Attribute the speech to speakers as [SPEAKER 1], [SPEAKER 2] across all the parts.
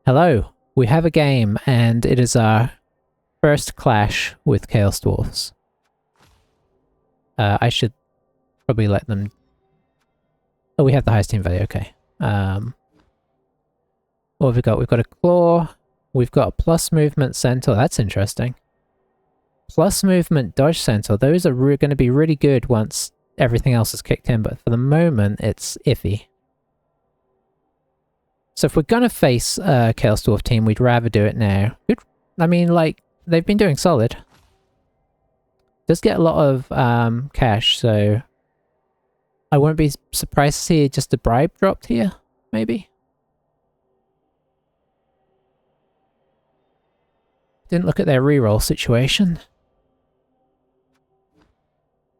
[SPEAKER 1] Hello, we have a game, and it is our first clash with Chaos Dwarfs. I should probably let them... Oh, we have the highest team value, okay. What have we got? We've got a claw, we've got a plus movement centaur, that's interesting. Plus movement dodge centaur, those are going to be really good once everything else is kicked in, but for the moment, it's iffy. So if we're gonna face a Chaos Dwarf team, we'd rather do it now. Good. I mean, like, they've been doing solid. Does get a lot of cash, so I won't be surprised to see just a bribe dropped here, maybe? Didn't look at their reroll situation.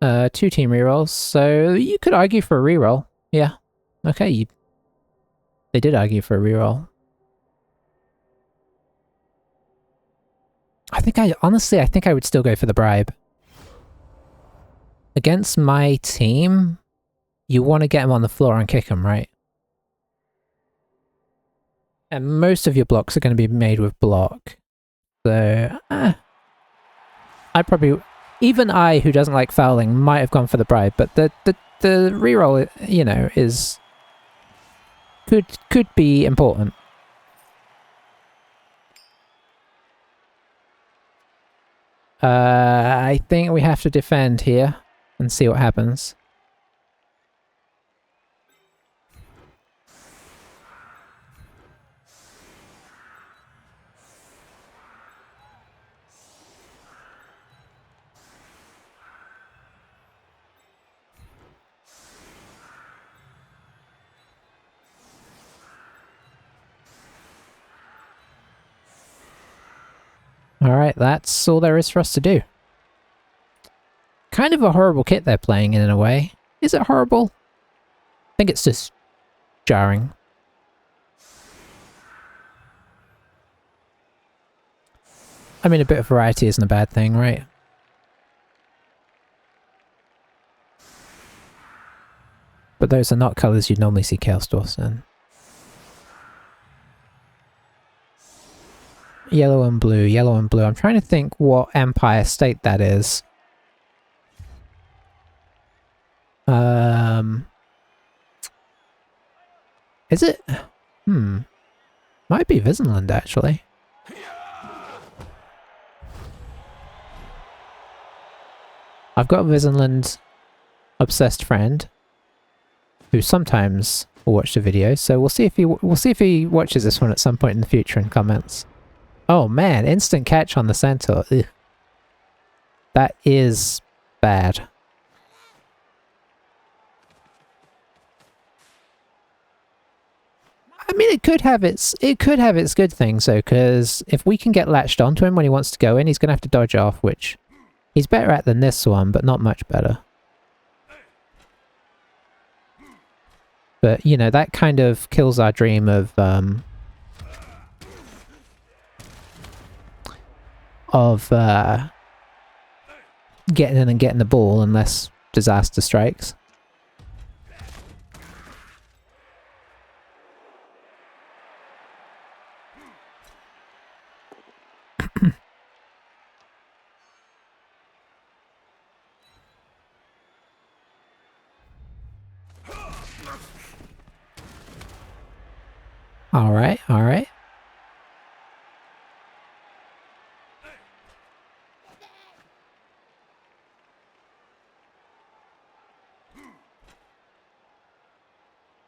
[SPEAKER 1] 2 team rerolls, so you could argue for a reroll. Yeah. Okay, they did argue for a reroll. Honestly, I think I would still go for the bribe. Against my team, you want to get him on the floor and kick him, right? And most of your blocks are going to be made with block. So, I probably... Even I, who doesn't like fouling, might have gone for the bribe, but the reroll, you know, is... Could be important. I think we have to defend here and see what happens. Alright, that's all there is for us to do. Kind of a horrible kit they're playing in a way. Is it horrible? I think it's just jarring. I mean, a bit of variety isn't a bad thing, right? But those are not colours you'd normally see Chaos Dwarfs in. Yellow and blue, yellow and blue. I'm trying to think what Empire State that is. Is it? Might be Visenland, actually. I've got a Visenland obsessed friend who sometimes will watch the video, so we'll see if he watches this one at some point in the future and comments. Oh man, instant catch on the centaur. Ugh. That is bad. I mean, it could have its good things though, because if we can get latched onto him when he wants to go in, he's gonna have to dodge off, which he's better at than this one, but not much better. But you know, that kind of kills our dream of getting in and getting the ball unless disaster strikes. Alright, alright.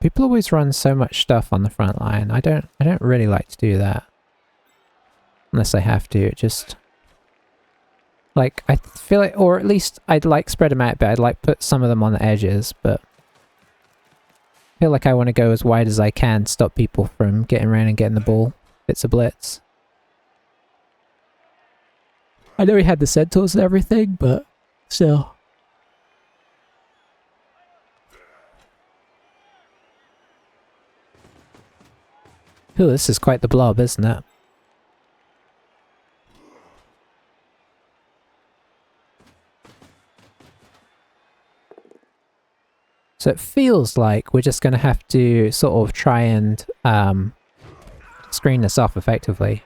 [SPEAKER 1] People always run so much stuff on the front line. I don't really like to do that. Unless I have to, it just... Like, I feel like, or at least I'd like spread them out a bit. I'd like put some of them on the edges, but... I feel like I want to go as wide as I can, stop people from getting around and getting the ball. It's a blitz. I know he had the centaurs and everything, but still. Ooh, this is quite the blob, isn't it? So it feels like we're just going to have to sort of try and screen this off effectively.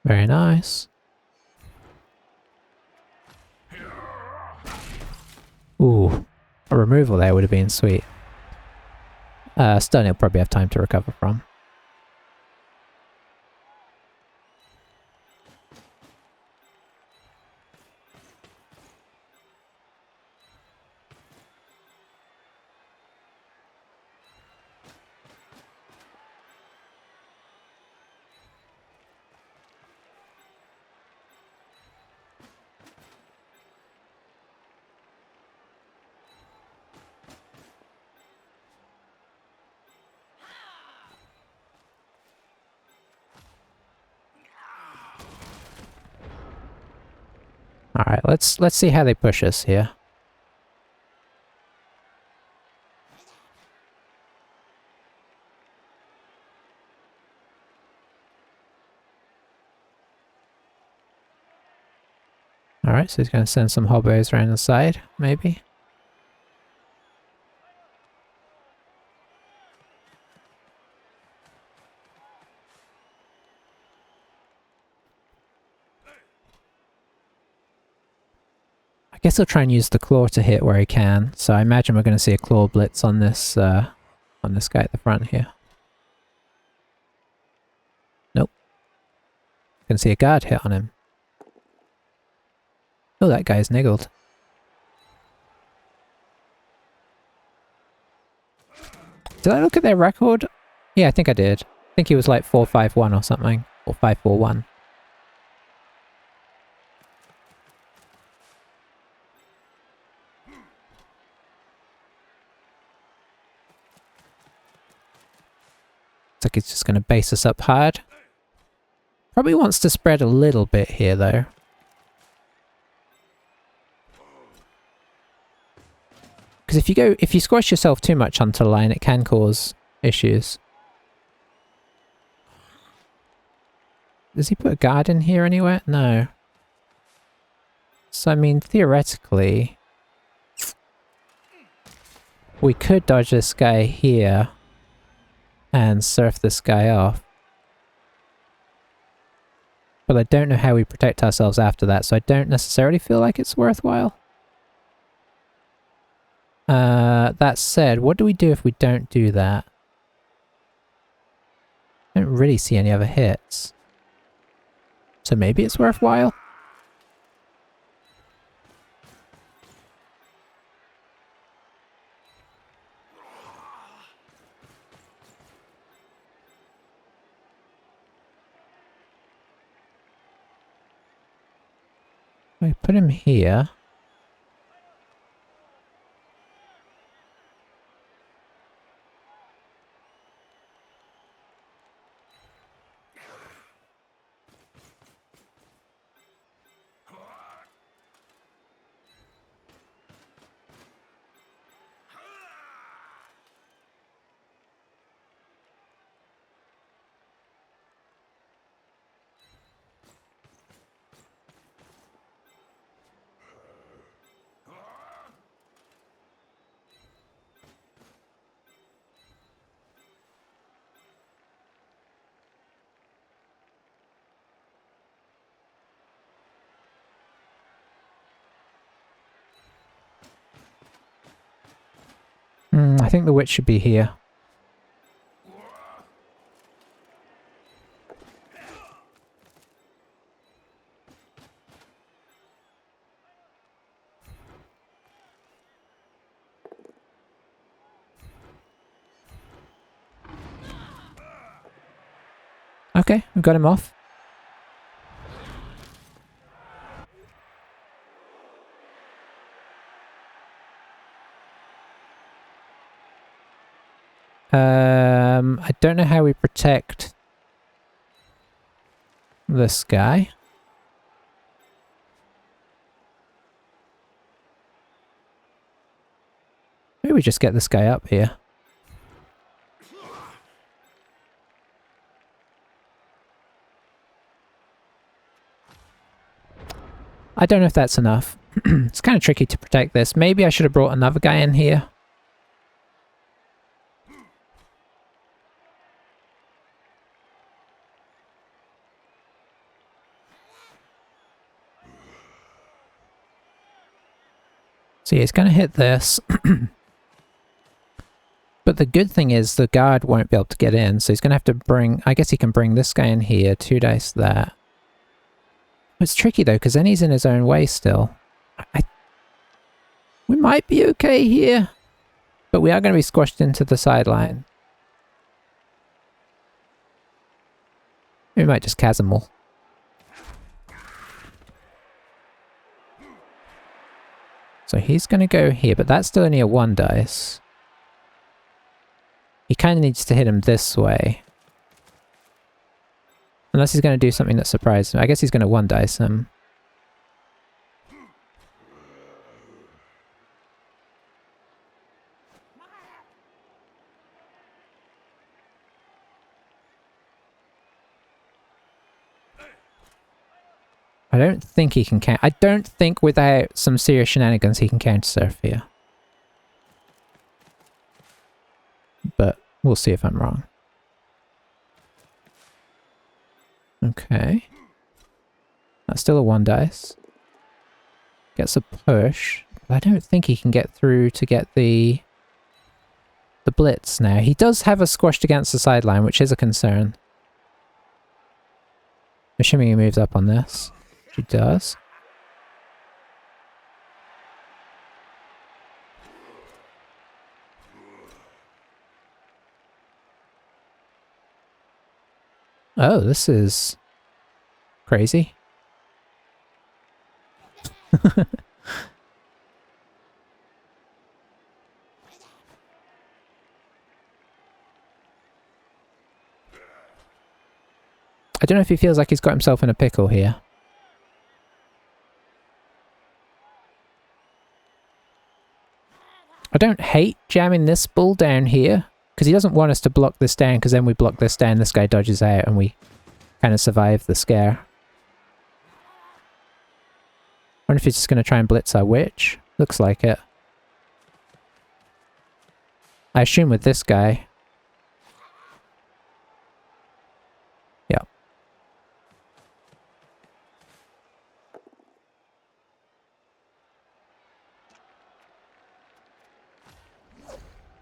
[SPEAKER 1] Very nice. Ooh, a removal there would have been sweet. Stun he'll probably have time to recover from. Alright, let's see how they push us here. Alright, so he's going to send some hobos around the side, maybe. I guess he'll try and use the claw to hit where he can, so I imagine we're going to see a claw blitz on this guy at the front here. Nope. Gonna see a guard hit on him. Oh, that guy's niggled. Did I look at their record? Yeah, I think I did. I think he was like 4-5-1 or something. Or 5-4-1. Looks like he's just going to base us up hard. Probably wants to spread a little bit here, though. Because if you squash yourself too much onto the line, it can cause issues. Does he put a guard in here anywhere? No. So, I mean, theoretically, we could dodge this guy here and surf this guy off. But I don't know how we protect ourselves after that, so I don't necessarily feel like it's worthwhile. That said, what do we do if we don't do that? I don't really see any other hits. So maybe it's worthwhile? We put him here. I think the witch should be here. Okay, we've got him off. I don't know how we protect this guy. we just get this guy up here. I don't know if that's enough. It's kind of tricky to protect this. Maybe I should have brought another guy in here. So yeah, he's going to hit this. But the good thing is the guard won't be able to get in, so he's going to have to bring... I guess he can bring this guy in here, 2 dice there. It's tricky though, because then he's in his own way still. We might be okay here, but we are going to be squashed into the sideline. We might just chasmal. So he's going to go here, but that's still only a 1 dice. He kind of needs to hit him this way. Unless he's going to do something that surprises him. I guess he's going to 1 dice him. I don't think he can I don't think without some serious shenanigans he can counter-surf here. But we'll see if I'm wrong. Okay. That's still a 1 dice. Gets a push. But I don't think he can get through to get the blitz now. He does have us squashed against the sideline, which is a concern. Assuming he moves up on this. He does. Oh, this is crazy. I don't know if he feels like he's got himself in a pickle here. I don't hate jamming this bull down here, because he doesn't want us to block this down, because then we block this down, this guy dodges out, and we kind of survive the scare. I wonder if he's just going to try and blitz our witch. Looks like it. I assume with this guy. Yeah.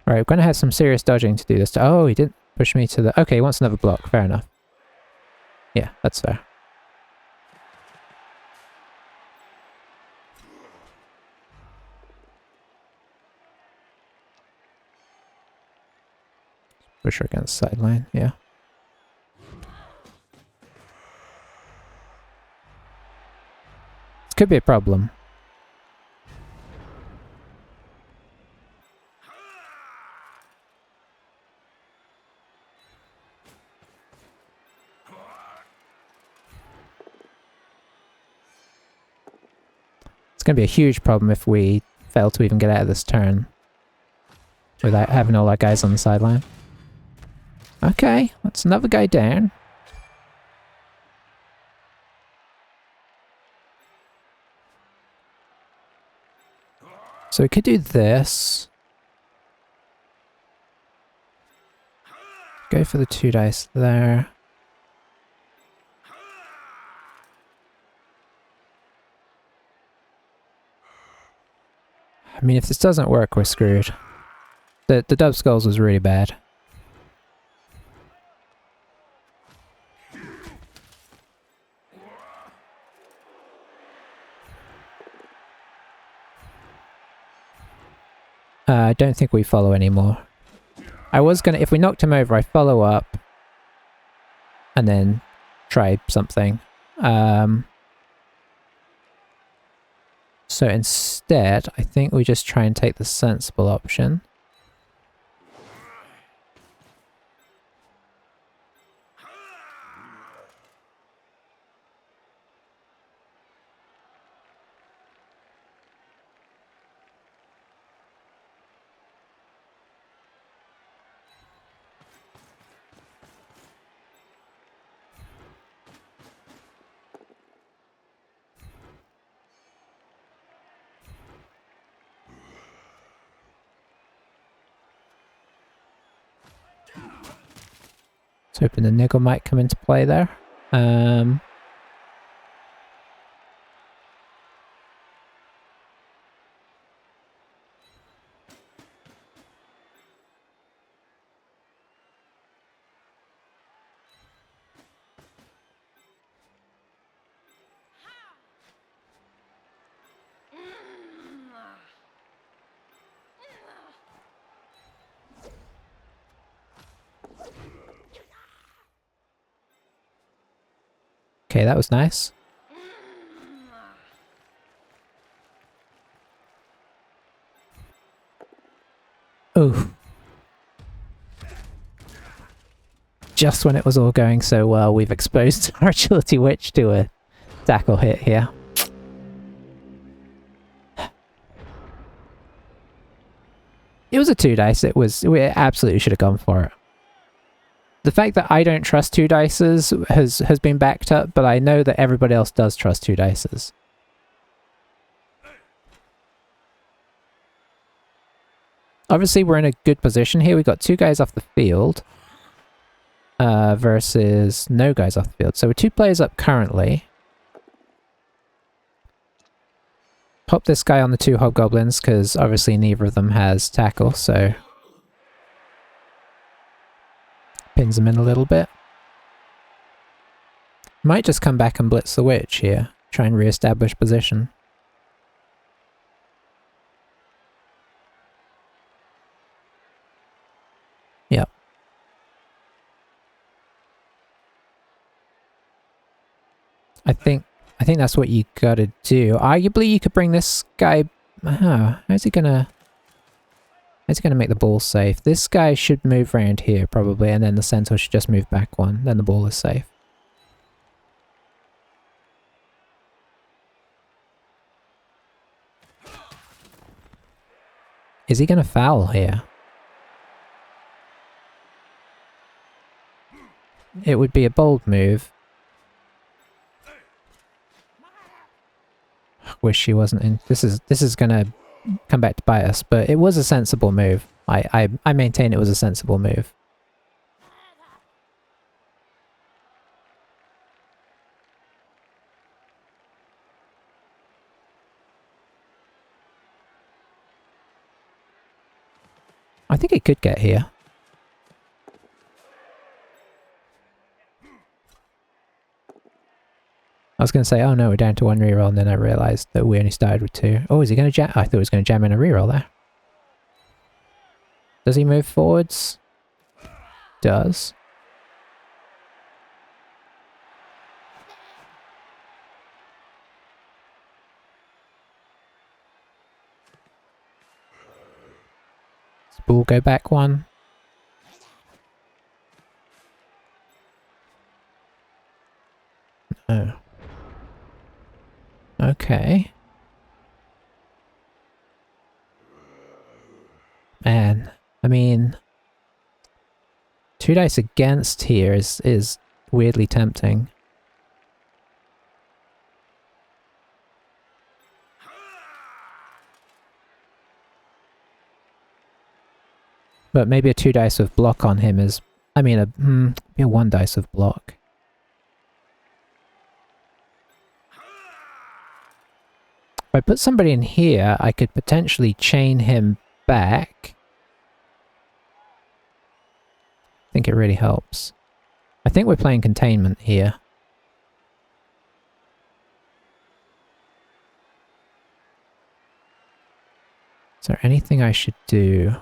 [SPEAKER 1] Alright, we're going to have some serious dodging to do this. Oh, he didn't push me to the... Okay, he wants another block. Fair enough. Yeah, that's fair. Push her against the sideline, yeah. This could be a problem. It's going to be a huge problem if we fail to even get out of this turn without having all our guys on the sideline. Okay, that's another guy down. So we could do this. Go for the 2 dice there. I mean, if this doesn't work, we're screwed. The dub skulls was really bad. I don't think we follow anymore. I was gonna, if we knocked him over, I follow up and then try something. So instead, I think we just try and take the sensible option. was hoping the niggle might come into play there. Okay, that was nice. Ooh. Just when it was all going so well, we've exposed our Agility Witch to a tackle hit here. It was a 2 dice. We absolutely should have gone for it. The fact that I don't trust 2 dices has been backed up, but I know that everybody else does trust 2 dices. Obviously, we're in a good position here. We've got 2 guys off the field versus no guys off the field. So we're 2 players up currently. Pop this guy on the 2 hobgoblins, because obviously neither of them has tackle, so pins them in a little bit. Might just come back and blitz the witch here. Try and re-establish position. Yep. I think that's what you gotta do. Arguably you could bring this guy... how's he gonna make the ball safe? This guy should move around here probably, and then the centaur should just move back 1. Then the ball is safe. Is he gonna foul here? It would be a bold move. Wish he wasn't in. This is gonna come back to bite us, but it was a sensible move. I maintain it was a sensible move. I think it could get here. I was going to say, oh no, we're down to 1 reroll, and then I realised that we only started with 2. Oh, is he going to jam? I thought he was going to jam in a reroll there. Does he move forwards? Does. Does Bull go back 1? No. Okay. Man, I mean... 2 dice against here is weirdly tempting. But maybe a 2 dice with block on him is... I mean, a 1 dice with block. If I put somebody in here, I could potentially chain him back. I think it really helps. I think we're playing containment here. Is there anything I should do?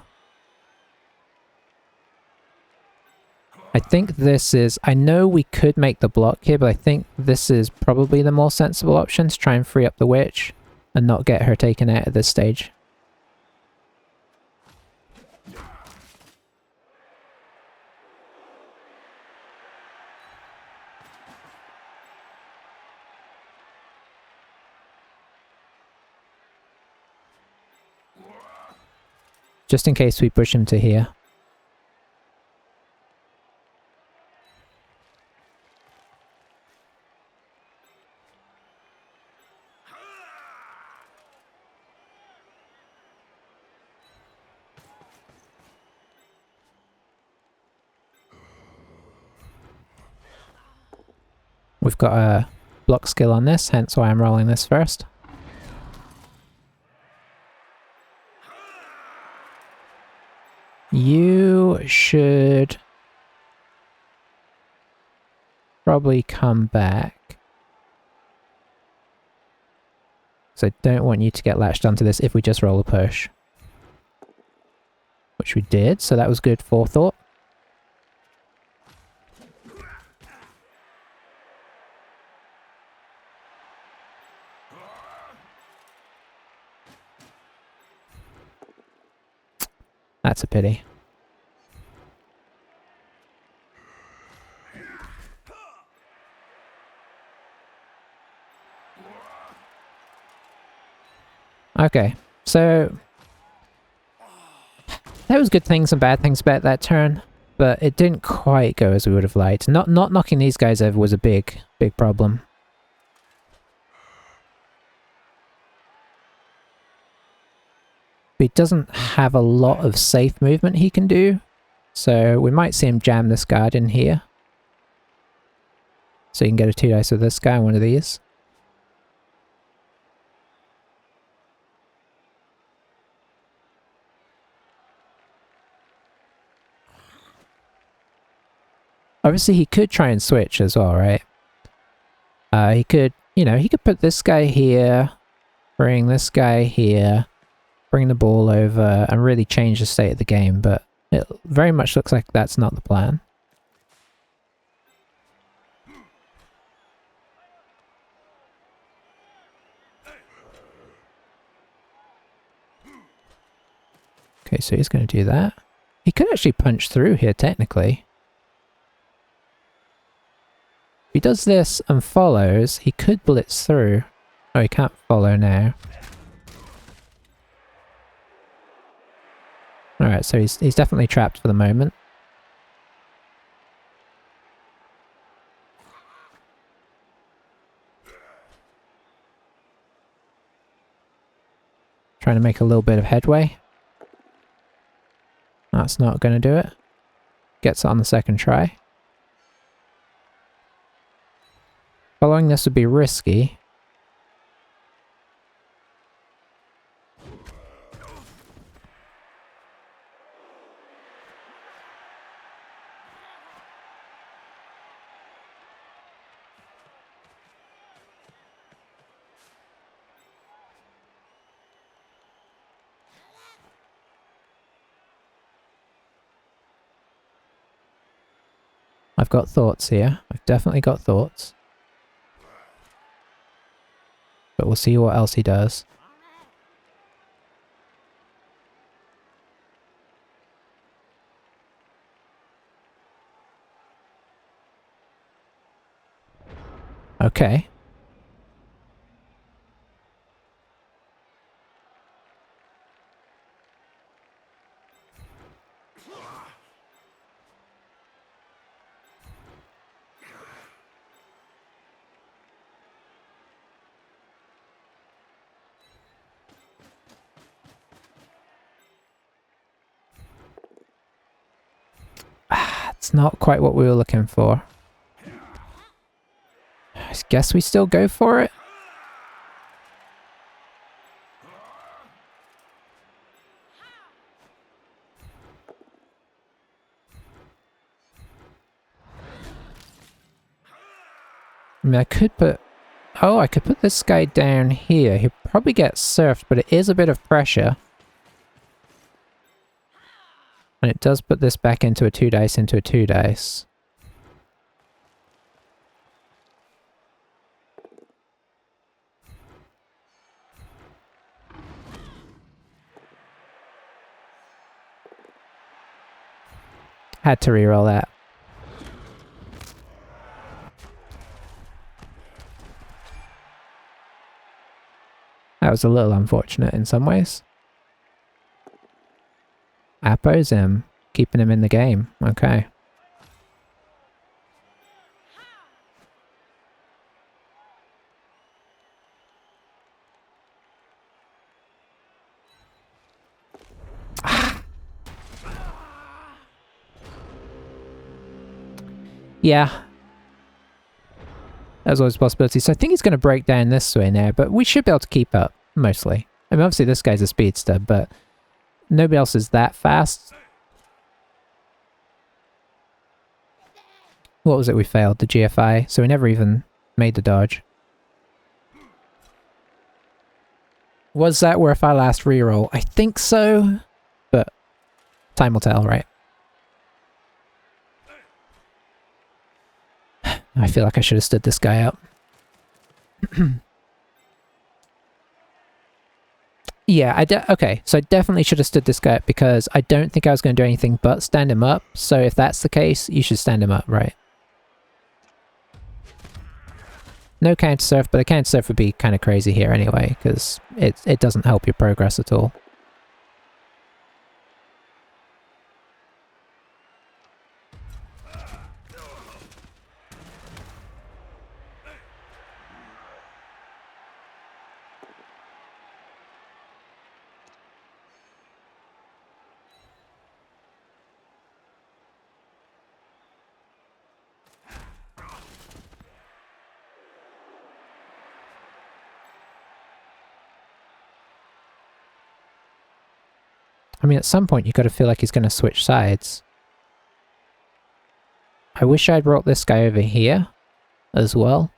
[SPEAKER 1] I think this is... I know we could make the block here, but I think this is probably the more sensible option to try and free up the witch and not get her taken out at this stage. Just in case we push him to here. We've got a block skill on this, hence why I'm rolling this first. You should probably come back. So I don't want you to get latched onto this if we just roll a push. Which we did, so that was good forethought. That's a pity. Okay, so there was good things and bad things about that turn, but it didn't quite go as we would have liked. Not knocking these guys over was a big problem. But he doesn't have a lot of safe movement he can do, so we might see him jam this guard in here. So you can get a 2 dice with this guy on one of these. Obviously he could try and switch as well, right? He could, you know, he could put this guy here, bring this guy here, bring the ball over, and really change the state of the game, but it very much looks like that's not the plan. Okay, so he's going to do that. He could actually punch through here, technically. If he does this and follows, he could blitz through. Oh, he can't follow now. Alright, so he's definitely trapped for the moment. Trying to make a little bit of headway. That's not going to do it. Gets it on the second try. Following this would be risky. I've got thoughts here. I've definitely got thoughts. But we'll see what else he does. Okay. It's not quite what we were looking for. I guess we still go for it. I mean, I could put... Oh, I could put this guy down here. He'll probably get surfed, but it is a bit of pressure. And it does put this back into a 2 dice into a 2 dice. Had to reroll that. That was a little unfortunate in some ways. Appos him, keeping him in the game. Okay. Yeah. There's always a possibility. So I think he's going to break down this way now, but we should be able to keep up, mostly. I mean, obviously this guy's a speedster, but nobody else is that fast. What was it we failed? The GFI, so we never even made the dodge. Was that worth our last reroll? I think so, but time will tell, right? I feel like I should have stood this guy up. Yeah, okay, so I definitely should have stood this guy up because I don't think I was going to do anything but stand him up. So if that's the case, you should stand him up, right? No counter surf, but a counter surf would be kind of crazy here anyway, because it doesn't help your progress at all. I mean, at some point you've got to feel like he's going to switch sides. I wish I'd brought this guy over here as well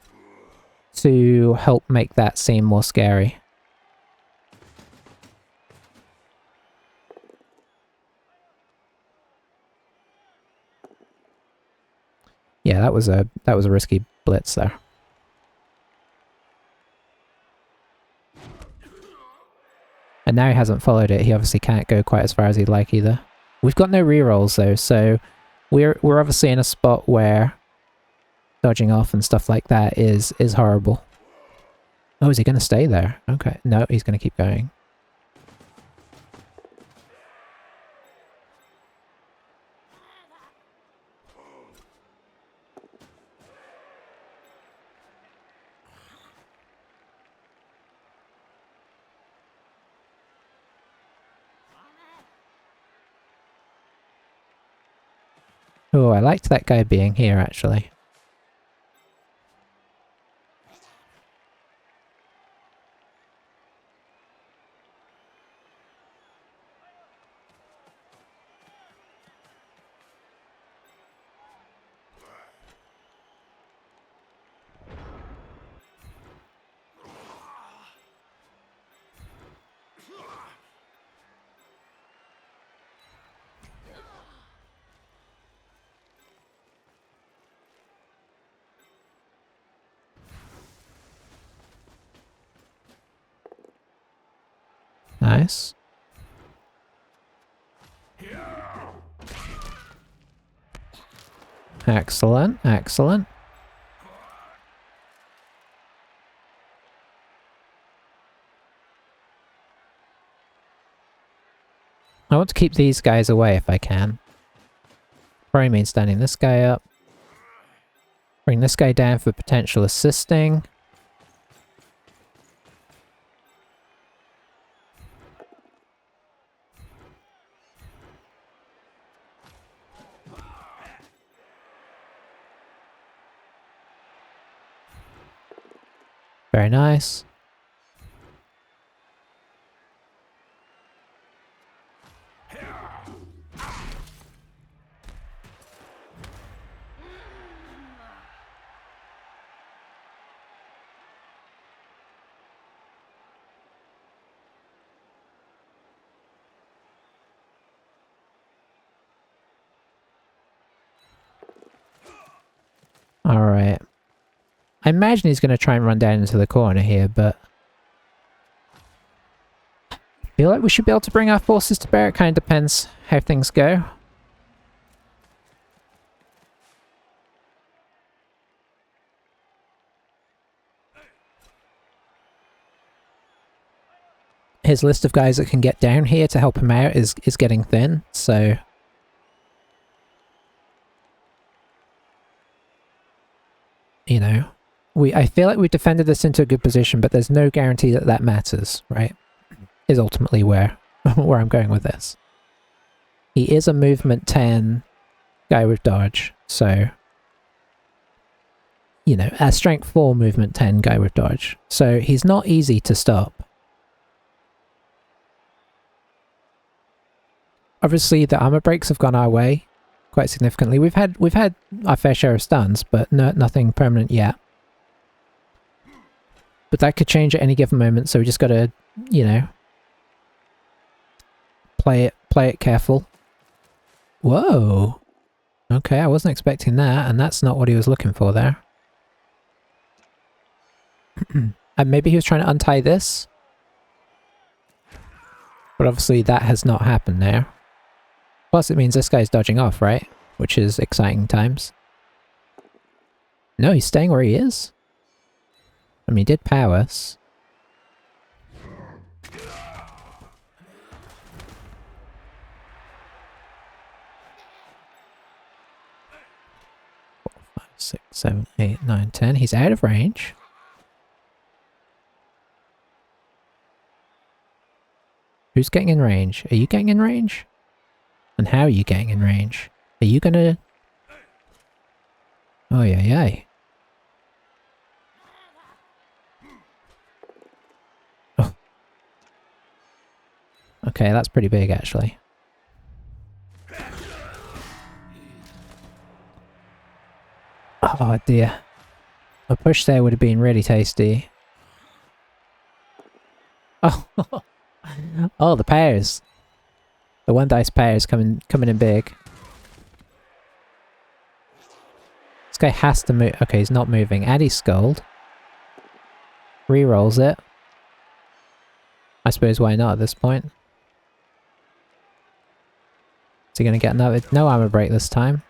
[SPEAKER 1] to help make that seem more scary. Yeah, that was a risky blitz there. And now he hasn't followed it. He obviously can't go quite as far as he'd like either. We've got no rerolls though, so we're obviously in a spot where dodging off and stuff like that is horrible. Oh, is he going to stay there? Okay, no, he's going to keep going. Oh, I liked that guy being here, actually. Nice. Excellent, excellent. I want to keep these guys away if I can. Probably means standing this guy up. Bring this guy down for potential assisting. Very nice. Alright. I imagine he's going to try and run down into the corner here, but I feel like we should be able to bring our forces to bear. It kind of depends how things go. His list of guys that can get down here to help him out is getting thin, so... You know, I feel like we defended this into a good position, but there's no guarantee that that matters, right? Is ultimately where I'm going with this. He is a movement 10 guy with dodge, so... you know, a strength 4 movement 10 guy with dodge. So he's not easy to stop. Obviously the armor breaks have gone our way quite significantly. We've had our fair share of stuns, but nothing permanent yet. But that could change at any given moment, so we just gotta, you know, play it careful. Whoa! Okay, I wasn't expecting that, and that's not what he was looking for there. And maybe he was trying to untie this? But obviously that has not happened now. Plus it means this guy's dodging off, right? Which is exciting times. No, he's staying where he is. I mean, he did power us. 6, 7, 8, 9, 10. He's out of range. Who's getting in range? Are you getting in range? And how are you getting in range? Are you gonna... Oh, yeah. Oh. Okay, that's pretty big, actually. Oh, dear. A push there would have been really tasty. Oh, oh, the pairs. The 1 dice pairs coming in big. This guy has to move. Okay, he's not moving. Addy's sculled. Rerolls it. I suppose why not at this point? Is he going to get no armor break this time?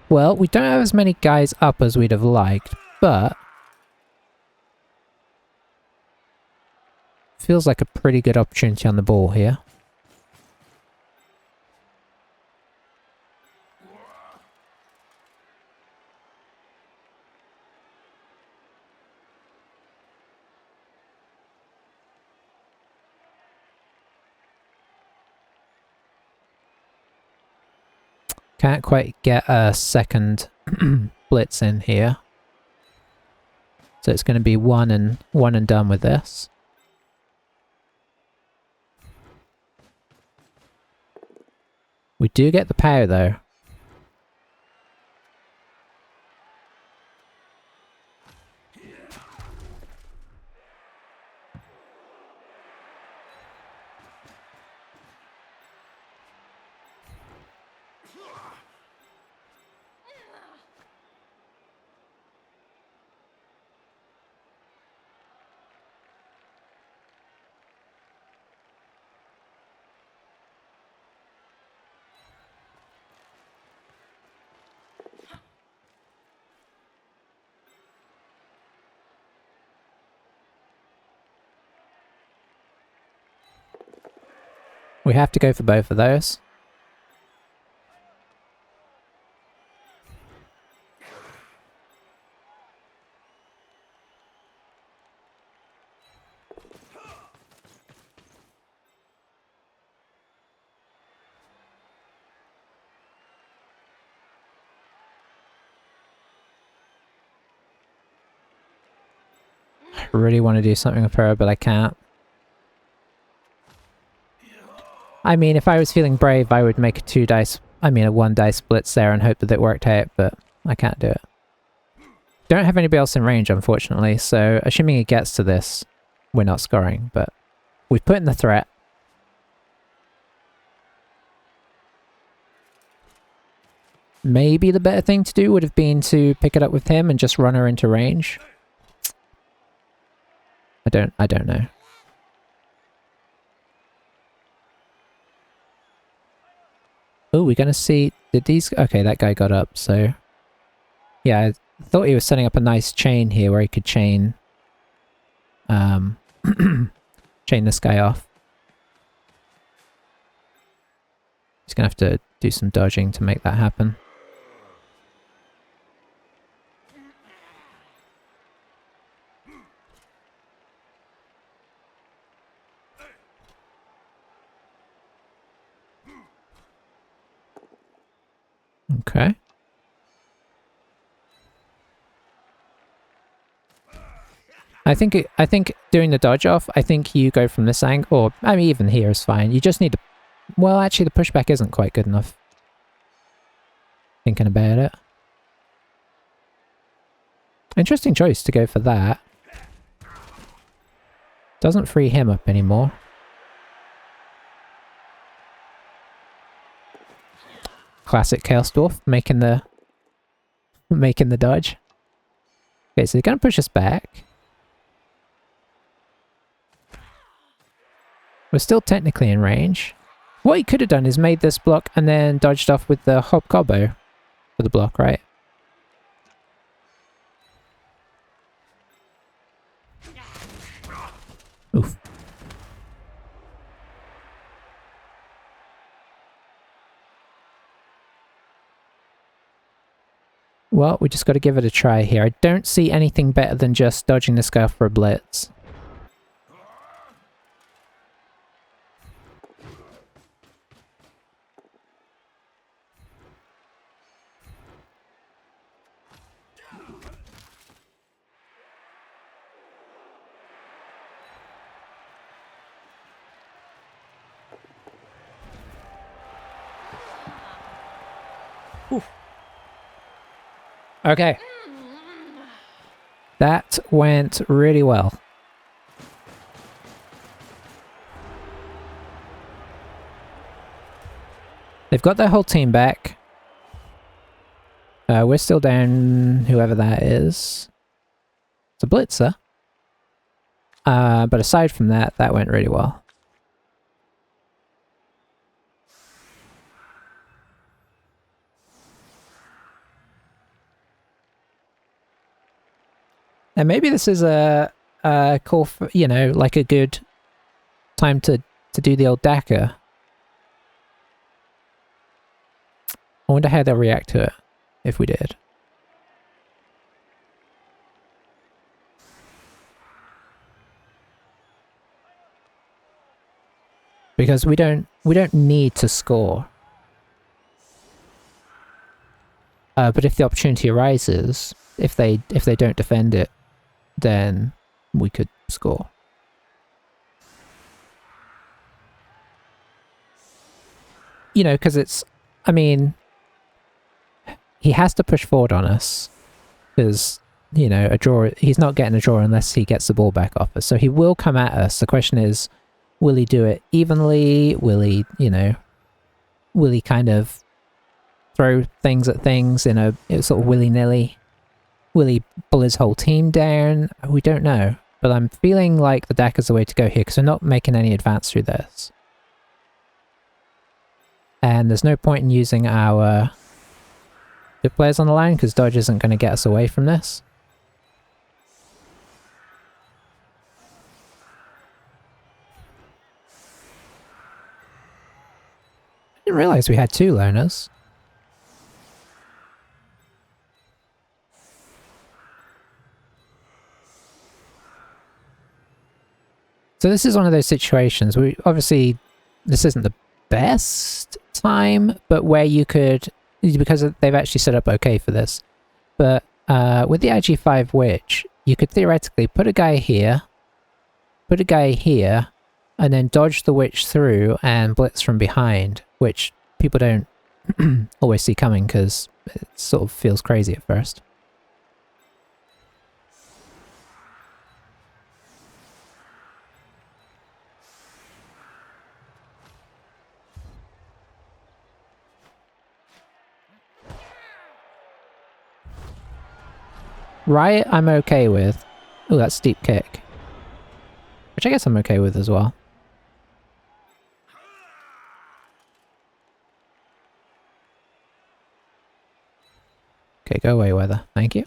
[SPEAKER 1] Well, we don't have as many guys up as we'd have liked, but... feels like a pretty good opportunity on the ball here. Can't quite get a second blitz in here. So it's going to be one and done with this. We do get the power though. We have to go for both of those. I really want to do something with her, but I can't. I mean, if I was feeling brave, I would make a 1 dice splits there and hope that it worked out, but I can't do it. Don't have anybody else in range, unfortunately, so assuming he gets to this, we're not scoring, but we've put in the threat. Maybe the better thing to do would have been to pick it up with him and just run her into range. I don't know. Oh, we're gonna see... did these... okay, that guy got up, so... yeah, I thought he was setting up a nice chain here where he could chain... chain this guy off. He's gonna have to do some dodging to make that happen. Okay. I think doing the dodge off, I think you go from this angle, or I mean even here is fine. You just need to, well actually the pushback isn't quite good enough. Thinking about it. Interesting choice to go for that. Doesn't free him up anymore. Classic Chaos Dwarf making the dodge. Okay, so they're gonna push us back. We're still technically in range. What he could have done is made this block and then dodged off with the Hobgobbo for the block, right? Oof. Well, we just got to give it a try here. I don't see anything better than just dodging this guy for a blitz. Oof. Okay. That went really well. They've got their whole team back. We're still down whoever that is. It's a blitzer. But aside from that, that went really well. And maybe this is a call for, you know, like a good time to do the old Daka. I wonder how they'll react to it if we did. Because we don't need to score. But if the opportunity arises, if they don't defend it, then we could score. You know, because it's, I mean, he has to push forward on us because, you know, a draw, he's not getting a draw unless he gets the ball back off us. So he will come at us. The question is, will he do it evenly? Will he, you know, will he kind of throw things at things in a sort of willy-nilly? Will he pull his whole team down? We don't know. But I'm feeling like the deck is the way to go here because we're not making any advance through this. And there's no point in using our good players on the line because dodge isn't going to get us away from this. I didn't realise we had two loners. So this is one of those situations where obviously this isn't the best time, but where you could, because they've actually set up okay for this, but with the IG5 Witch, you could theoretically put a guy here, and then dodge the Witch through and blitz from behind, which people don't always see coming because it sort of feels crazy at first. Riot I'm okay with. Oh, that's steep kick. Which I guess I'm okay with as well. Okay, go away, weather. Thank you.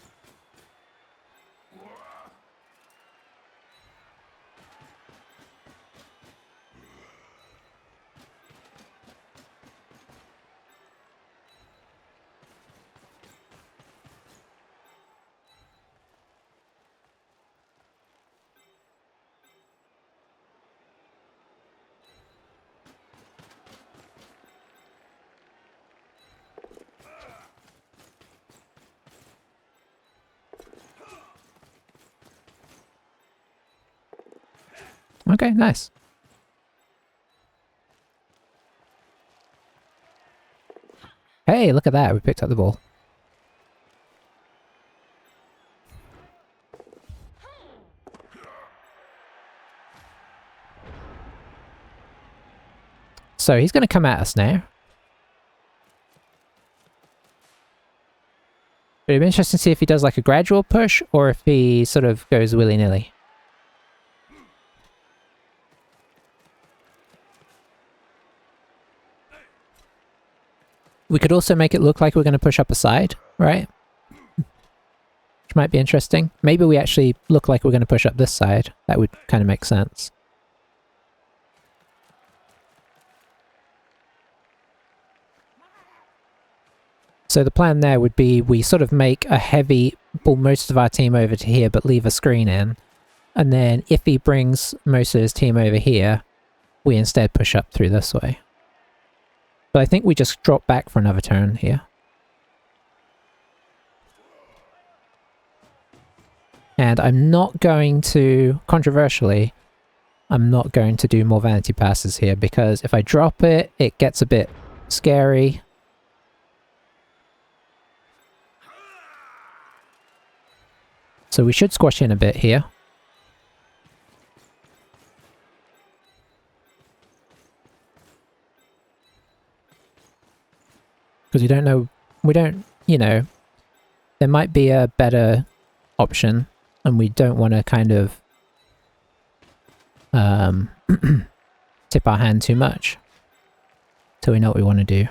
[SPEAKER 1] Okay, nice. Hey, look at that. We picked up the ball. So he's going to come at us now. But it'd be interesting to see if he does like a gradual push or if he sort of goes willy-nilly. We could also make it look like we're going to push up a side, right? Which might be interesting. Maybe we actually look like we're going to push up this side. That would kind of make sense. So the plan there would be we sort of make a heavy, pull most of our team over to here but leave a screen in. And then if he brings most of his team over here, we instead push up through this way. But I think we just drop back for another turn here. And I'm not going to, controversially, I'm not going to do more vanity passes here because if I drop it, it gets a bit scary. So we should squash in a bit here. Because we don't know, you know, there might be a better option and we don't want to kind of tip our hand too much till we know what we want to do.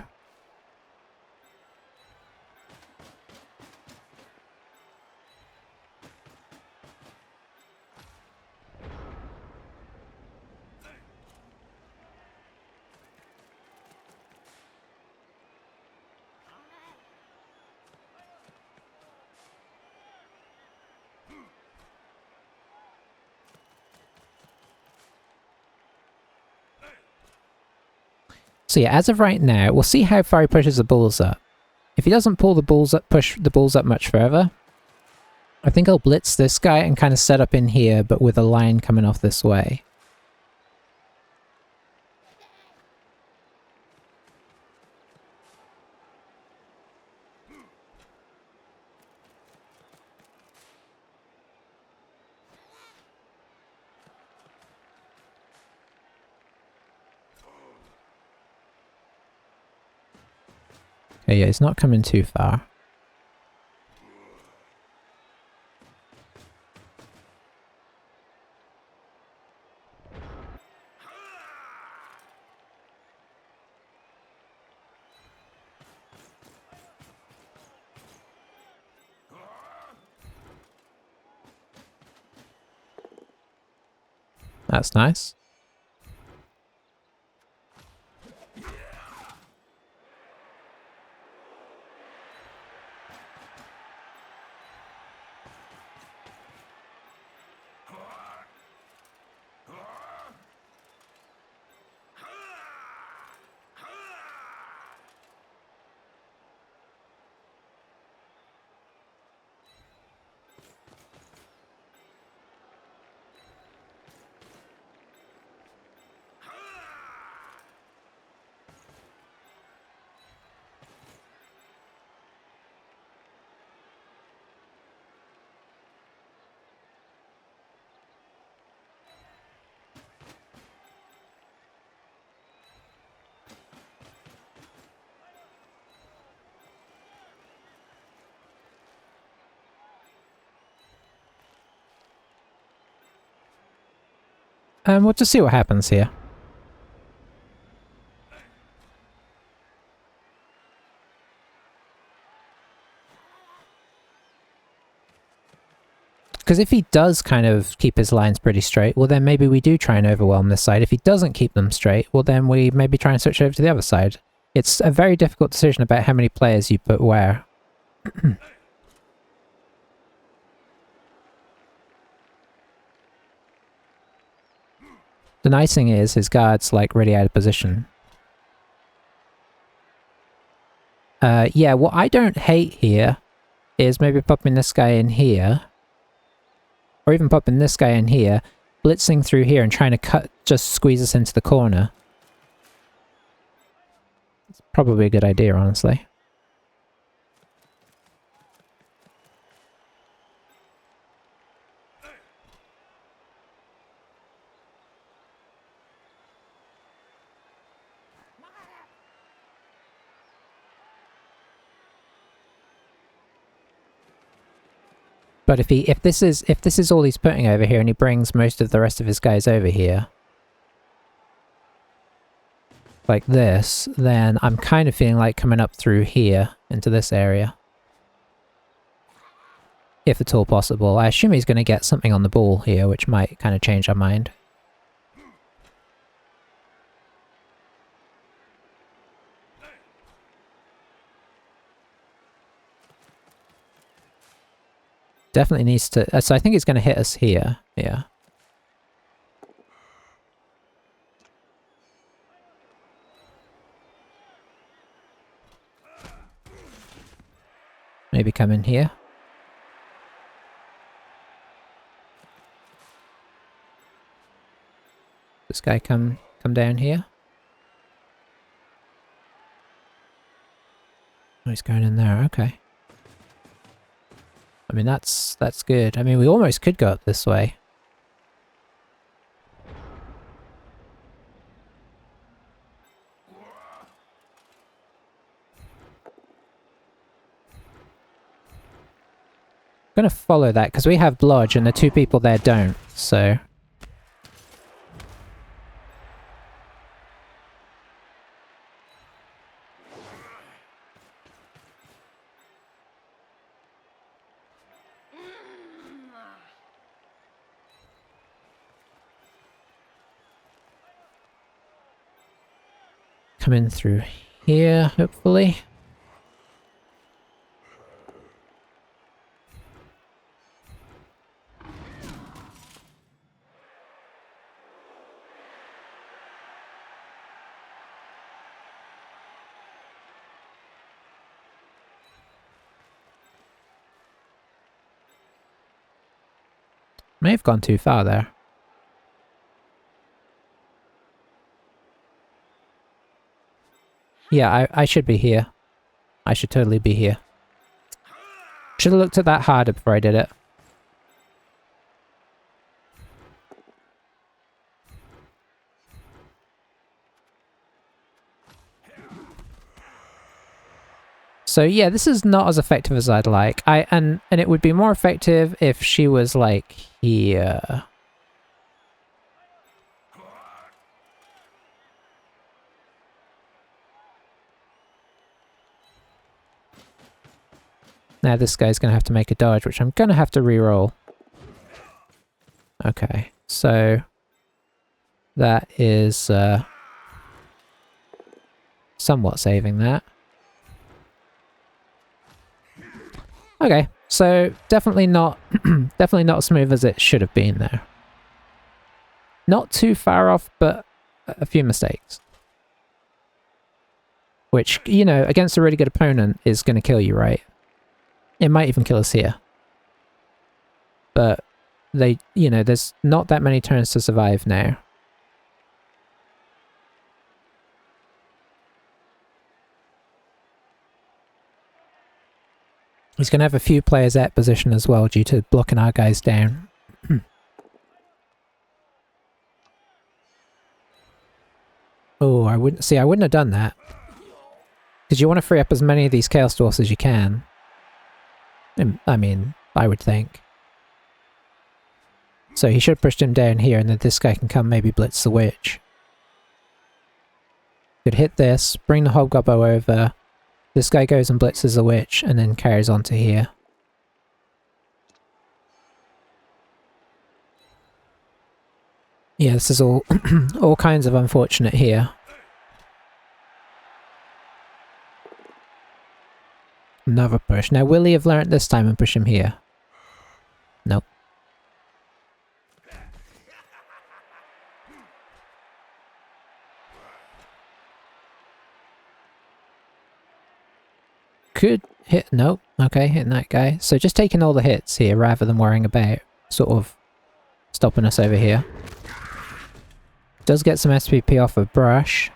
[SPEAKER 1] So yeah, as of right now, we'll see how far he pushes the balls up. If he doesn't pull the balls up, push the balls up much further, I think I'll blitz this guy and kind of set up in here, but with a line coming off this way. Okay, yeah, he's not coming too far. That's nice. We'll just see what happens here. Because if he does kind of keep his lines pretty straight, well then maybe we do try and overwhelm this side. If he doesn't keep them straight, well then we maybe try and switch over to the other side. It's a very difficult decision about how many players you put where. The nice thing is his guard's like really out of position. Yeah, what I don't hate here is maybe popping this guy in here. Or even popping this guy in here, blitzing through here and trying to just squeeze us into the corner. It's probably a good idea, honestly. But if this is all he's putting over here and he brings most of the rest of his guys over here, like this, then I'm kind of feeling like coming up through here into this area. If at all possible. I assume he's going to get something on the ball here, which might kind of change our mind. Definitely needs to... so I think he's going to hit us here. Yeah. Maybe come in here. This guy come down here. Oh, he's going in there. Okay. I mean, that's good. I mean, we almost could go up this way. I'm gonna follow that because we have Blodge and the two people there don't, so... Come in through here, hopefully. May have gone too far there. Yeah, I should be here. I should totally be here. Should have looked at that harder before I did it. So yeah, this is not as effective as I'd like. And it would be more effective if she was like here. Now this guy's going to have to make a dodge, which I'm going to have to re-roll. Okay, so that is somewhat saving that. Okay, so definitely not definitely not as smooth as it should have been there. Not too far off, but a few mistakes. Which, you know, against a really good opponent is going to kill you, right? It might even kill us here. But they, you know, there's not that many turns to survive now. He's going to have a few players at position as well due to blocking our guys down. Oh, I wouldn't have done that. Because you want to free up as many of these Chaos Dwarfs as you can. I mean, I would think. So he should have pushed him down here and then this guy can come maybe blitz the witch. Could hit this, bring the Hobgobbo over. This guy goes and blitzes the witch and then carries on to here. Yeah, this is all all kinds of unfortunate here. Another push. Now, will he have learnt this time and push him here? Nope. hit, nope, okay, hitting that guy. So just taking all the hits here rather than worrying about sort of stopping us over here. Does get some SPP off of Brush.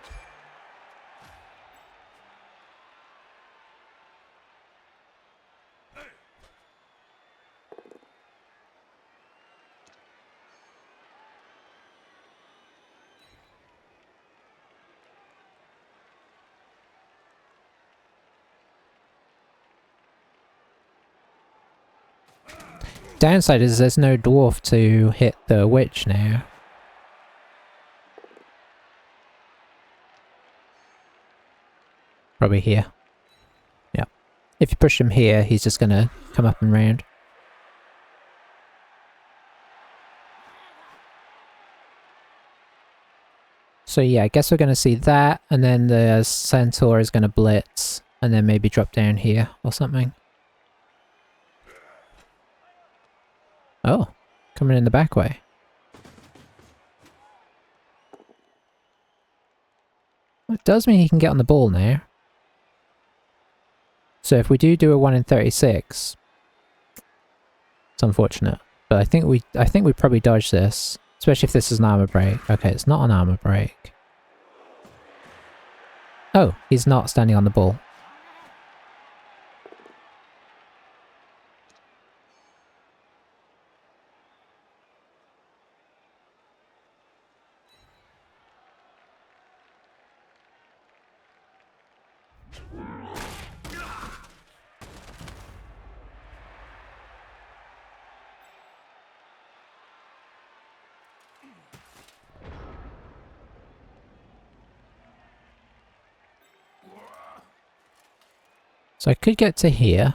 [SPEAKER 1] Downside is there's no dwarf to hit the witch now. Probably here. Yeah. If you push him here, he's just gonna come up and round. So yeah, I guess we're gonna see that, and then the centaur is gonna blitz, and then maybe drop down here or something. Oh, coming in the back way. It does mean he can get on the ball now. So if we do a 1 in 36, it's unfortunate. But I think we probably dodge this, especially if this is an armor break. Okay, it's not an armor break. Oh, he's not standing on the ball. So I could get to here.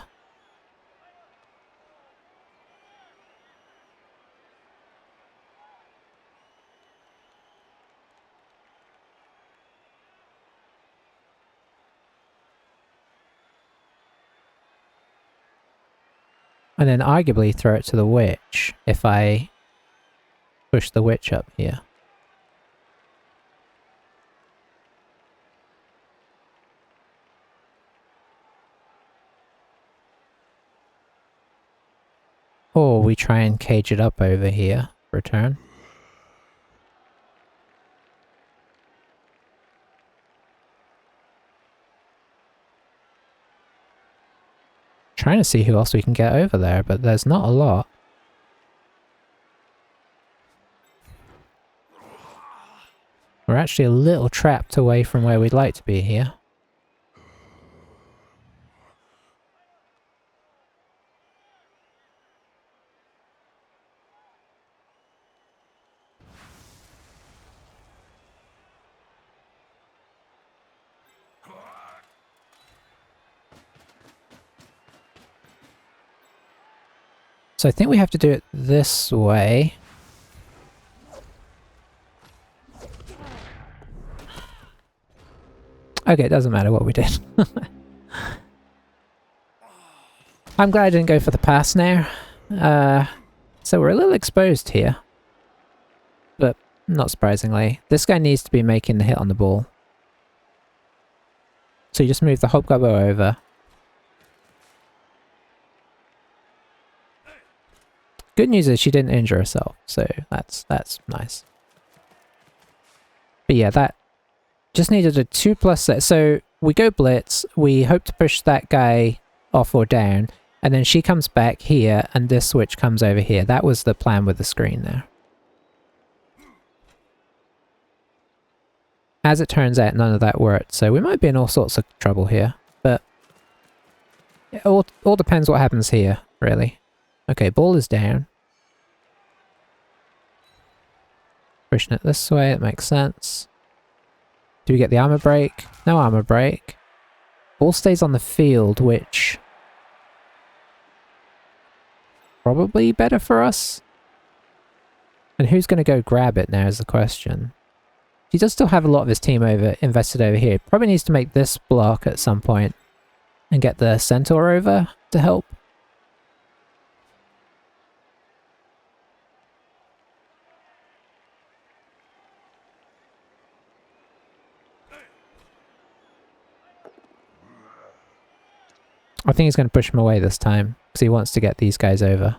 [SPEAKER 1] And then arguably throw it to the witch if I push the witch up here. Or we try and cage it up over here for a turn. Trying to see who else we can get over there, but there's not a lot. We're actually a little trapped away from where we'd like to be here. So I think we have to do it this way. Okay, it doesn't matter what we did. I'm glad I didn't go for the pass now. So we're a little exposed here. But not surprisingly. This guy needs to be making the hit on the ball. So you just move the Hobgobbo over. Good news is she didn't injure herself, so that's nice. But yeah, that just needed a 2+ set. So we go blitz, we hope to push that guy off or down, and then she comes back here, and this switch comes over here. That was the plan with the screen there. As it turns out, none of that worked, so we might be in all sorts of trouble here, but it all depends what happens here, really. Okay, ball is down. Pushing it this way, it makes sense. Do we get the armor break? No armor break. Ball stays on the field, which... probably better for us? And who's going to go grab it now is the question. He does still have a lot of his team invested over here. Probably needs to make this block at some point and get the centaur over to help. I think he's going to push him away this time, because he wants to get these guys over.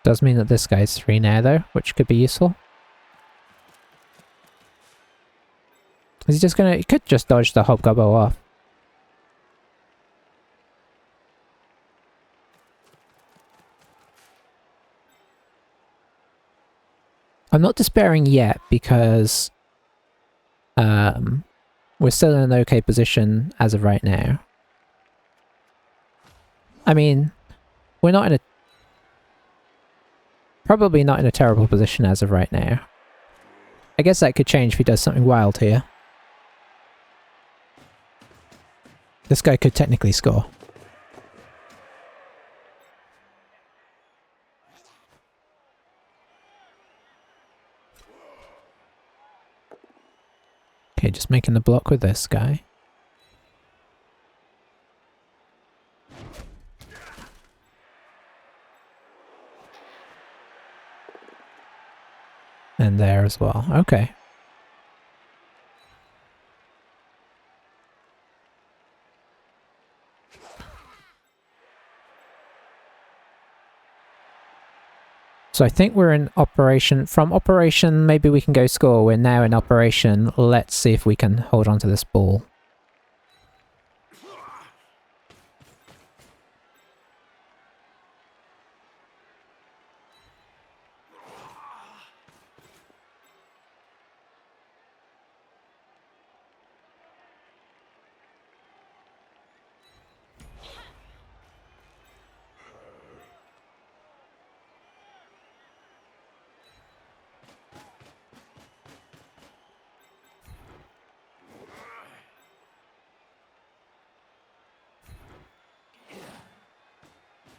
[SPEAKER 1] Does mean that this guy's 3 now though, which could be useful. Is he just gonna... He could just dodge the Hobgobbo off. I'm not despairing yet because we're still in an okay position as of right now. I mean, we're not in a... Probably not in a terrible position as of right now. I guess that could change if he does something wild here. This guy could technically score. Okay, just making the block with this guy. And there as well. Okay. So I think we're in operation. From operation, maybe we can go score. We're now in operation. Let's see if we can hold on to this ball.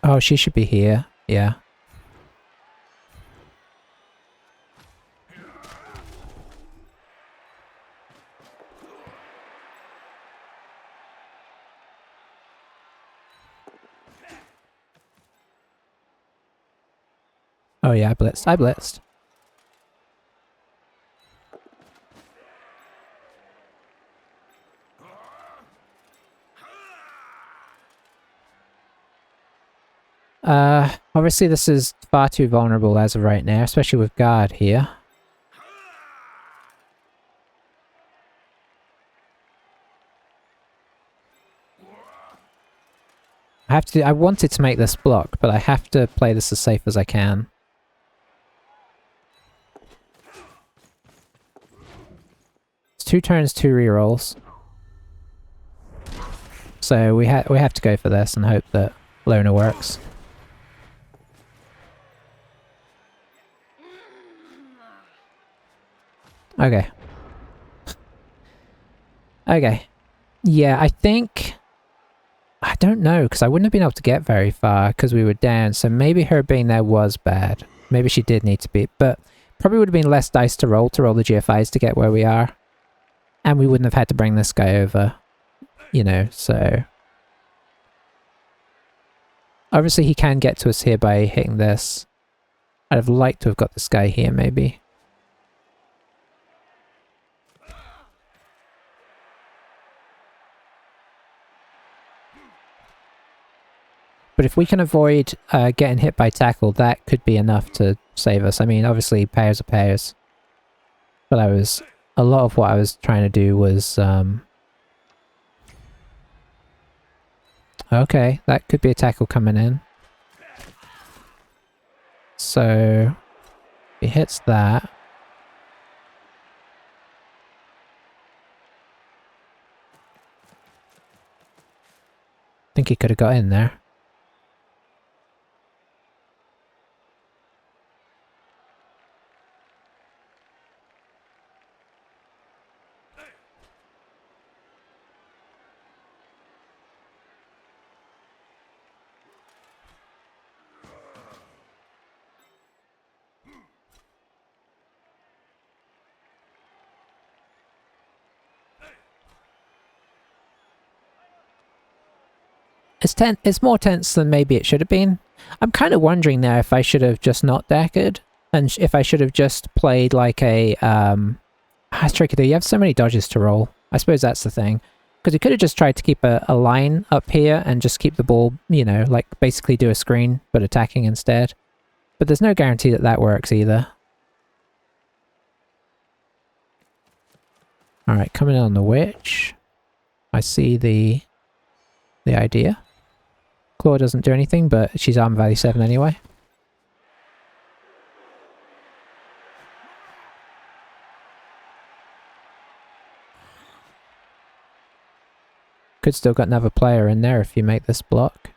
[SPEAKER 1] Oh, she should be here. Yeah. Oh yeah, I blitzed. I blitzed. Obviously this is far too vulnerable as of right now, especially with guard here. I wanted to make this block, but I have to play this as safe as I can. It's 2 turns, 2 rerolls. So we have to go for this and hope that Loner works. Okay. Okay. Yeah, I think... I don't know, because I wouldn't have been able to get very far because we were down, so maybe her being there was bad. Maybe she did need to be, but probably would have been less dice to roll the GFIs to get where we are. And we wouldn't have had to bring this guy over, you know, so... Obviously he can get to us here by hitting this. I'd have liked to have got this guy here, maybe. But if we can avoid getting hit by tackle, that could be enough to save us. I mean, obviously pairs are pairs. But a lot of what I was trying to do was... Okay, that could be a tackle coming in. So... If he hits that... I think he could have got in there. It's more tense than maybe it should have been. I'm kind of wondering now if I should have just not daggered. And if I should have just played like a... it's tricky though, you have so many dodges to roll. I suppose that's the thing. Because you could have just tried to keep a line up here and just keep the ball, you know, like basically do a screen, but attacking instead. But there's no guarantee that that works either. Alright, coming in on the witch. I see the idea. Claw doesn't do anything, but she's armor value 7 anyway. Could still got another player in there if you make this block.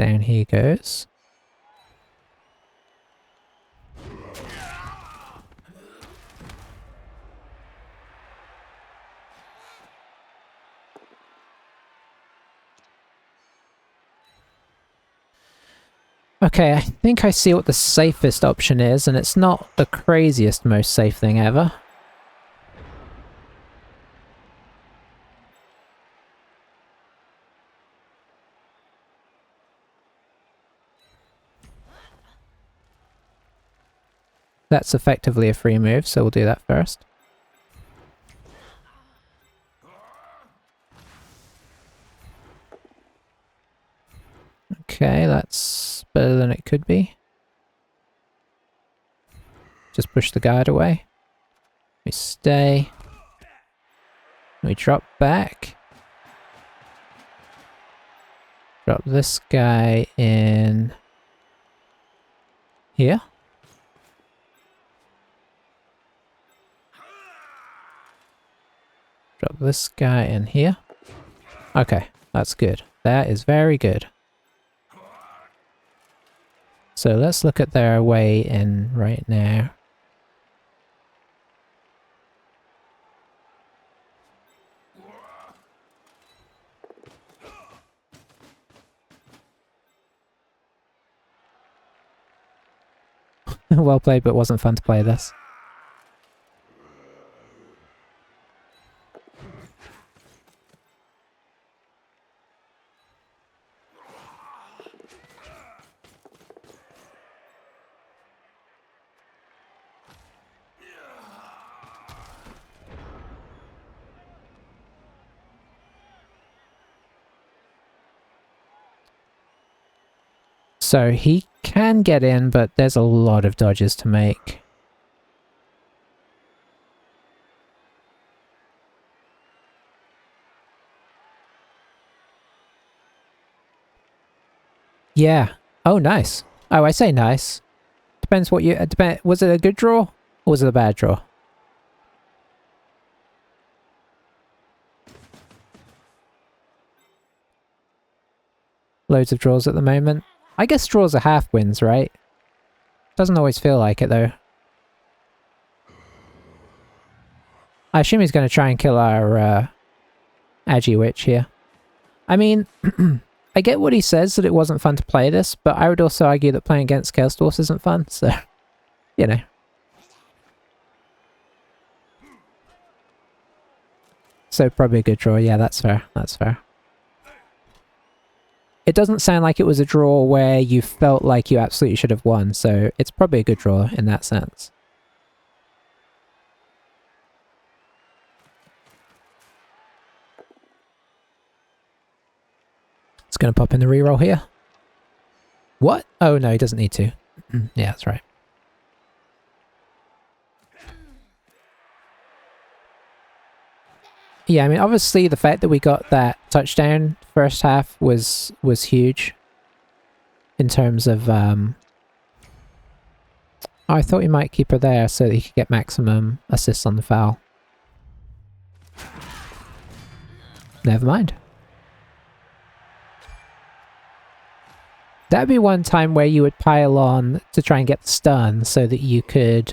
[SPEAKER 1] Down he goes. Okay, I think I see what the safest option is, and it's not the craziest, most safe thing ever. That's effectively a free move, so we'll do that first. Okay, that's better than it could be. Just push the guard away. We stay. We drop back. Drop this guy in here. Drop this guy in here. Okay, that's good. That is very good. So let's look at their way in right now. Well played, but wasn't fun to play this. So he can get in, but there's a lot of dodges to make. Yeah. Oh, nice. Oh, I say nice. Depends what you... was it a good draw? Or was it a bad draw? Loads of draws at the moment. I guess draws are half wins, right? Doesn't always feel like it, though. I assume he's going to try and kill our Agi Witch here. I mean, I get what he says, that it wasn't fun to play this, but I would also argue that playing against Chaos Dwarfs isn't fun, so, you know. So probably a good draw. Yeah, that's fair. That's fair. It doesn't sound like it was a draw where you felt like you absolutely should have won, so it's probably a good draw in that sense. It's going to pop in the reroll here. What? Oh no, he doesn't need to. Yeah, that's right. Yeah, I mean, obviously the fact that we got that touchdown first half was huge. In terms of, oh, I thought he might keep her there so that he could get maximum assists on the foul. Never mind. That'd be one time where you would pile on to try and get the stun so that you could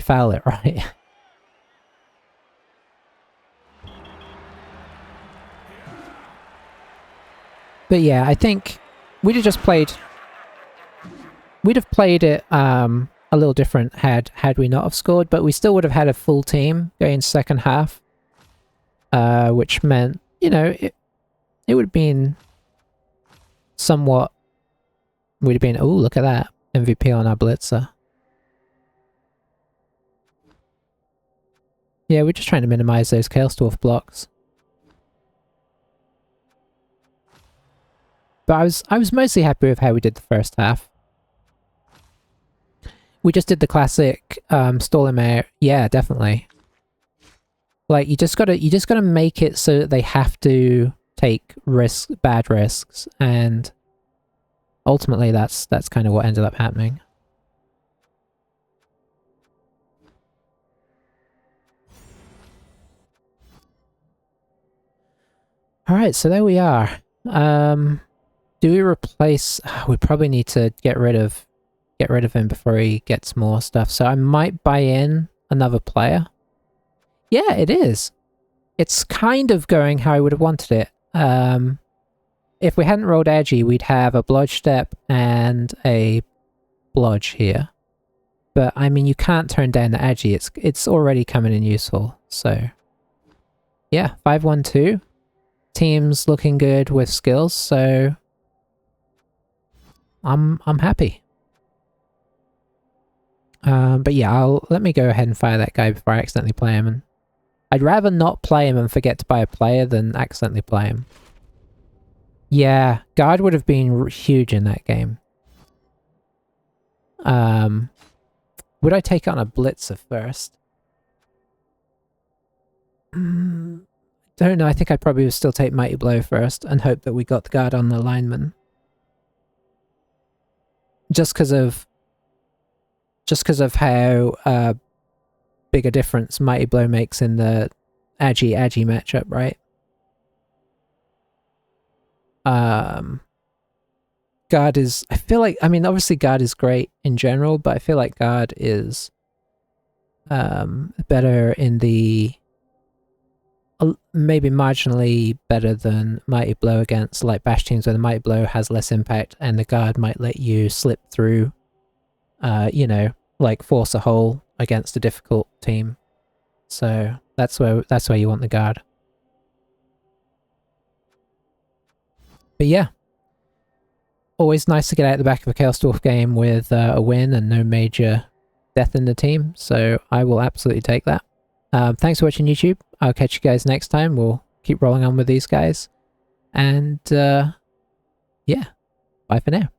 [SPEAKER 1] foul it, right? But yeah, I think we'd have just played... We'd have played it a a little different had we not have scored, but we still would have had a full team going into second half, which meant, you know, it would have been somewhat, would have been, oh, look at that, MVP on our blitzer. Yeah, we're just trying to minimize those Chaos Dwarf blocks. But I was mostly happy with how we did the first half. We just did the classic stall him out. Yeah, definitely. Like you just gotta make it so that they have to take bad risks, and ultimately that's kind of what ended up happening. Alright, so there we are. Do we replace... we probably need to get rid of him before he gets more stuff, so I might buy in another player. Yeah, it is. It's kind of going how I would have wanted it. If we hadn't rolled Edgy, we'd have a Blodge Step and a Blodge here. But, I mean, you can't turn down the Edgy. It's already coming in useful, so... yeah, 5-1-2. Team's looking good with skills, so... I'm happy. But yeah, let me go ahead and fire that guy before I accidentally play him. And I'd rather not play him and forget to buy a player than accidentally play him. Yeah, guard would have been huge in that game. Would I take on a blitzer first? Don't know, I think I'd probably still take Mighty Blow first and hope that we got the guard on the lineman. Just because of how big a difference Mighty Blow makes in the Agi matchup, right? Guard is... I feel like... I mean, obviously Guard is great in general, but I feel like Guard is better in the... maybe marginally better than Mighty Blow against like bash teams where the Mighty Blow has less impact and the guard might let you slip through, you know, like force a hole against a difficult team. So that's where you want the guard. But yeah, always nice to get out the back of a Chaos Dwarf game with a win and no major death in the team. So I will absolutely take that. Thanks for watching, YouTube. I'll catch you guys next time. We'll keep rolling on with these guys. And, yeah. Bye for now.